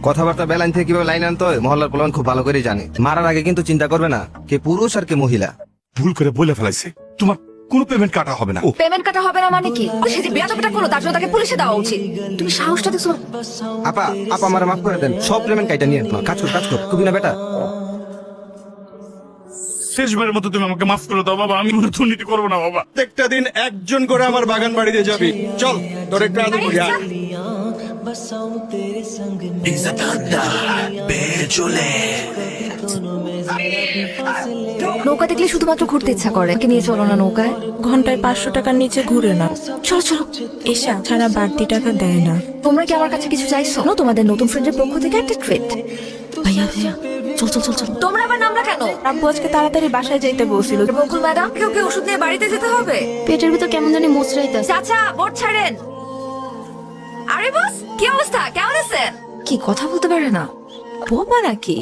কথাবার্তা বেলাইন থেকে কিভাবে লাইন আনতে হয় মহল্লার পোলাপান খুব ভালো করে জানে। মারার আগে কিন্তু চিন্তা করবে না কে পুরুষ আর কে মহিলা। ভুল করে বলে ফেলাইছে, তোমার কোনো পেমেন্ট কাটা হবে না। পেমেন্ট কাটা হবে না মানে কি? সে যে বেয়াদবিটা করলো তার জন্য তাকে পুলিশে দেওয়া উচিত। তুমি সাহসটা দেখছো? আপা আপা আমার মাফ করে দেন, সব পেমেন্ট কাইটা নিয়ে কাজ কর খুবই না বেটা। শেষবারের মতো তুমি আমাকে মাফ করে দাও বাবা, আমি কোনো দুর্নীতি করবো না বাবা। প্রত্যেকটা দিন একজন করে আমার বাগান বাড়িতে যাবি, চল তোর একটু আদর করি। আয়। নৌকা দেখলে শুধুমাত্র ঘুরতে ইচ্ছা করে, নিয়ে চলো না নৌকায়। ঘন্টায় 500 টাকার নিচে ঘুরে না। চলো চলো। এসা ছাড়া বাড়তি টাকা দেয় না। তোমরা কি আমার কাছে কিছু চাইছো? না, তোমাদের নতুন ফ্রেন্ডের পক্ষ থেকে একটা ট্রিট। ভাইয়া চল চল চল চল। তোমরা আবার নামলা কেন? আব্বু আজকে তাড়াতাড়ি বাসায় যাইতে বলছিল। বকুল ম্যাডাম, কেউ ওষুধ নিয়ে বাড়িতে যেতে হবে। পেটের ভিতর কেমন জানি মোচড়াইতেছে। চাচা বোর্ড ছাড়েন। আরে বস, কি অবস্থা, কেমন আছেন? কি কথা বলতে পারে না, বোবা নাকি?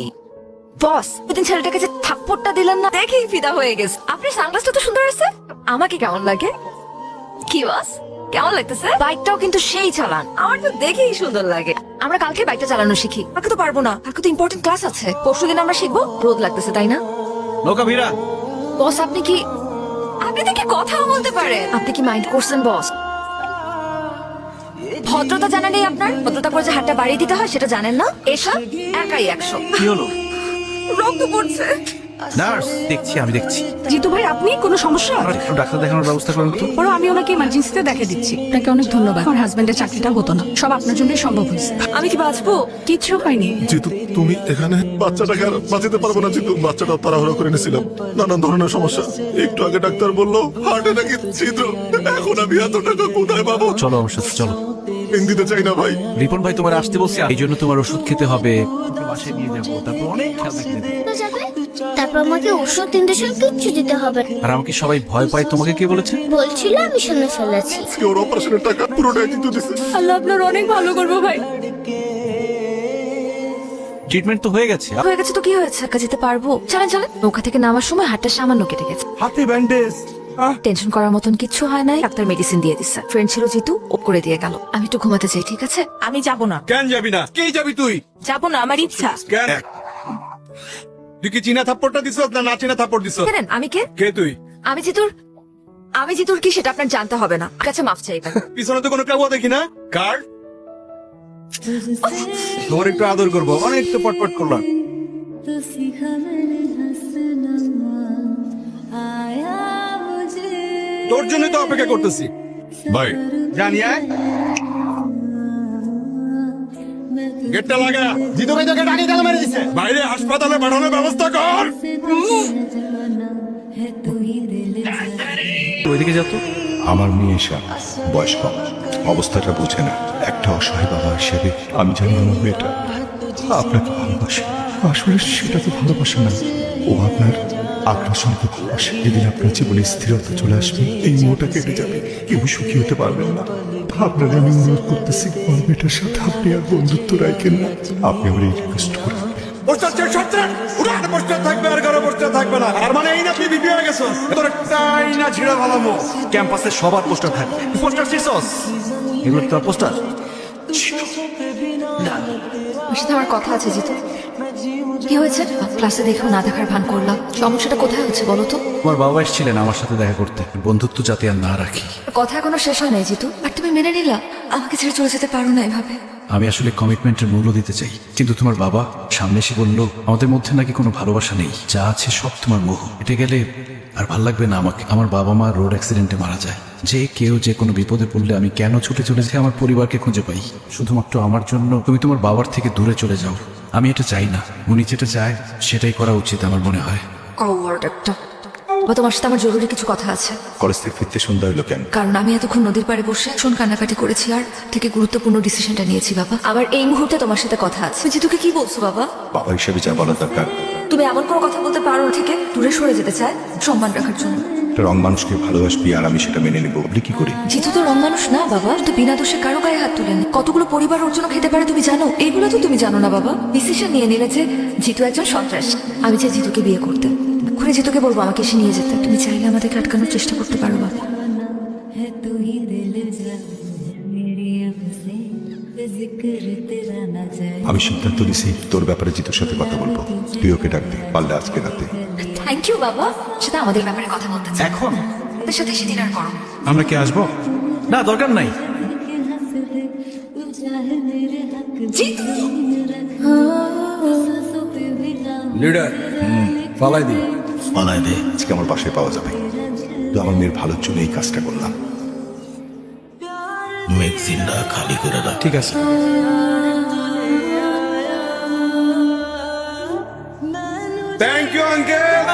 বস, ওদিন ছেলেটাকে যে থাপ্পড়টা দিলেন না, দেখেই ফিদা হয়ে গেছে। আপনি সানগ্লাসটা তো সুন্দর আছে। আমাকে কেমন লাগে? কি বস, কেমন লাগতেছে? বাইকটাও কিন্তু সেই চালান, আমার তো দেখেই সুন্দর লাগে। আমরা কালকে বাইকটা চালানো শিখি। কালকে তো পারবো না, কালকে তো ইম্পর্টেন্ট ক্লাস আছে। পরশুদিন আমরা শিখবো। রোদ লাগতেছে তাই না? নৌকা ভিড়া। বস আপনি দেখে কথাও বলতে পারে। আপনি কি মাইন্ড করছেন বস? ভদ্রতা জানা নেই আপনার? ভদ্রতা করে যে হাতটা বাড়িয়ে দিতে হয় সেটা জানেন না? এসা একাই 100। কি হলো? রক্ত পড়ছে। নার্স আমি দেখছি। জিতু ভাই, আপনি কোনো সমস্যা? একটু ডাক্তার দেখানোর ব্যবস্থা করুন তো। পরে আমি ওনাকে ইমার্জেন্সিতে দেখে দিচ্ছি। আপনাকে অনেক ধন্যবাদ। আমার হাজবেন্ডের চাকরিটা হতো না, সব আপনার জন্যই সম্ভব হয়েছে। আমি কি বাঁচবো? কিচ্ছু হয়নি। জিতু তুমি এখানে? বাচ্চাটাকে আর বাঁচাতে পারবো না জিতু, বাচ্চাটা তাড়াহুড়ো করে নিয়েছিলাম, নানান ধরনের সমস্যা। একটু আগে ডাক্তার বললো হার্টে নাকি ছিদ্র। এখন আমি এত টাকা কোথায় পাবো? চলো আমার সাথে চলো। পেন দিতে চাই না ভাই। রিপন ভাই তোমার আসতে বলছে, এই জন্য তোমার ওষুধ খেতে হবে। বাসায় নিয়ে যাবো, তারপর অনেক খেয়াল রাখতে হবে। তারপর আমাকে ওষুধ ইনজেকশন কিচ্ছু দিতে হবে না। আর আমাকে সবাই ভয় পায়, তোমাকে কে বলেছে? বলছিল, আমি শুনে ফেলেছি। আজকে ওর অপারেশনের টাকা পুরোটাই জিতু দিছে। আল্লাহ আপনার অনেক ভালো করবো ভাই। ট্রিটমেন্ট তো হয়ে গেছে। হয়ে গেছে তো কি হয়েছে? একা যেতে পারবো। চলেন চলেন। নৌকা থেকে নামার সময় হাতটা সামান্য কেটে গেছে। হাতে ব্যান্ডেজ। টেনশন করার মতন কিচ্ছু হয় নাই। ডাক্তার মেডিসিন দিয়ে দিচ্ছে। ফ্রেন্ড ছিল জিতু, ও করে দিয়ে গেল। আমি একটু ঘুমাতে চাই, ঠিক আছে? আমি যাব না। কেন যাবি না? কে যাবি তুই? যাব না, আমার ইচ্ছা। কেন? তুই কি চীনা থাপ্পড়টা দিছ না চীনা থাপ্পড় দিছ? জানেন আমি কে? কে তুই? আমি জিতুর কি সেটা আপনার জানতে হবে না। কাছে মাফ চাইবেন। পিছনে তো কোনো কেউ দেখি না। কার? তোমার একটু আদর করবো, অনেক তো পটপট করলাম। তোর জন্য তো অপেক্ষা করতেছি ভাই জানি। গেটটা লাগা। জিতু ভাই তোকে ডানি তালা মেরে দিছে। বাইরে হাসপাতালে পাঠানোর ব্যবস্থা কর। ওইদিকে যাও তো। আমার মেয়ে এসা বয়স কম, অবস্থাটা বুঝে না। একটা অসহায় বাবা হিসেবে আমি জানি আমার মেয়েটা আপনাকে ভালোবাসে। আসলে সেটা তো ভালোবাসা না, ও আপনার আগ্রাসনকে ভালোবাসে। যেদিন আপনার জীবনে স্থিরতা চলে আসবে, এই মোটা কেটে যাবে, কেউ সুখী হতে পারবেন না। আপনার আমি অনুরোধ করতেছি, আমার মেয়েটার সাথে আপনি আর বন্ধুত্ব রাখেন না। আপনি আমার এই রিকোয়েস্ট করবেন। পোস্টার চেক করতে উড়ান, পোস্টার থাকবে আর কারো পোস্টার থাকবে না। আর মানে এই না তুই বিপি হয়ে গেছস, তোর একটাই না ছিড়া ভালামো। ক্যাম্পাসে সবার পোস্টার থাকে। পোস্টার চিসস, এগুলো তো পোস্টার। ওর সাথে আমার কথা আছে জিতু। কি হয়েছে? ক্লাসে দেখেও না দেখার ভান করলাম। সমস্যাটা কোথায় হচ্ছে বলো তো? তোমার বাবা এসেছিলেন আমার সাথে দেখা করতে। বন্ধুত্ব যাতে আর না রাখি। কথা এখনো শেষ হয় নাই জিতু। আর তুমি মেনে নিলা? আমাকে ছেড়ে চলে যেতে পারো না এভাবে। আমি আসলে কমিটমেন্টের মূল্য দিতে চাই, কিন্তু তোমার বাবা সামনে এসে বলল আমাদের মধ্যে নাকি কোনো ভালোবাসা নেই, যা আছে সব তোমার মোহ। এটা গেলে আর ভাল লাগবে না আমাকে। আমার বাবা মা রোড অ্যাক্সিডেন্টে মারা যায়। যে কেউ যে কোনো বিপদে পড়লে আমি কেন ছুটে চলেছি আমার পরিবারকে খুঁজে পাই? শুধুমাত্র আমার জন্য তুমি তোমার বাবার থেকে দূরে চলে যাও। আমি এটা চাই না। উনি যেটা চায় সেটাই করা উচিত আমার মনে হয়। কওয়ার্ড একটা। তোমার সাথে আমার জরুরি কিছু কথা আছে। কলেজ থেকে ফিরতে সন্ধ্যা হলো কেন? কারণ আমি এতক্ষণ নদীর পাড়ে বসে শোন কান্নাকাটি করেছি আর থেকে গুরুত্বপূর্ণ ডিসিশনটা নিয়েছি বাবা। আবার এই মুহূর্তে তোমার সাথে কথা আছে। জিতুকে কি বলছো বাবা? বাবা হিসেবে যা বলা দরকার। তুমি এমন কোনো কথা বলতে পারো থেকে দূরে সরে যেতে চায় সম্মান রাখার জন্য। একটা রং মানুষকে ভালোবাসবি আর আমি সেটা মেনে নেবো, আপনি কি করি? জিতু তো রং মানুষ না বাবা, তো বিনা দোষে কারো গায়ে হাত তুলেন। কতগুলো পরিবার ওর জন্য খেতে পারে তুমি জানো? এগুলো তো তুমি জানো না বাবা। ডিসিশন নিয়ে নিলে যে জিতু একজন সন্ত্রাস। আমি চাই জিতুকে বিয়ে করতে। ঘুরে জিতুকে বলবো আমাকে এসে নিয়ে যেতে। তুমি চাইলে আমাদেরকে আটকানোর চেষ্টা করতে পারো বাবা। আমি সিদ্ধান্ত নিছি তোর ব্যাপারে জিতুর সাথে কথা বলবো, তুই ওকে ডাক দে, পারলে আজকে রাতে। থ্যাংক ইউ বাবা, সেটা আমাদের ব্যাপারে কথা বলতে চাই। এখন ওদের সাথে সেদিন আর করো। আমরা কি আসবো? না, দরকার নাই। জিতু, লিডার পালাই দি। পালায় দে। আজকে আমার বাসায় পাওয়া যাবে, তো আমার মেয়ের ভালোর জন্য এই কাজটা করলাম। ম্যাগজিনটা খালি করে রাখ। ঠিক আছে। Thank you uncle.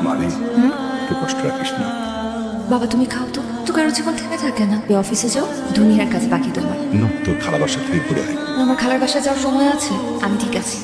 মানে তুই কষ্ট রাখিস না। বাবা তুমি খাও তো, তো কারো জীবন থেমে থাকে না। তুই অফিসে যাও, দুনিয়ার কাছে বাকি তোমার। তোর খালা বাসা থেকে ঘুরে আয়। আমার খালার বাসায় যাওয়ার সময় আছে, আমি ঠিক আছি।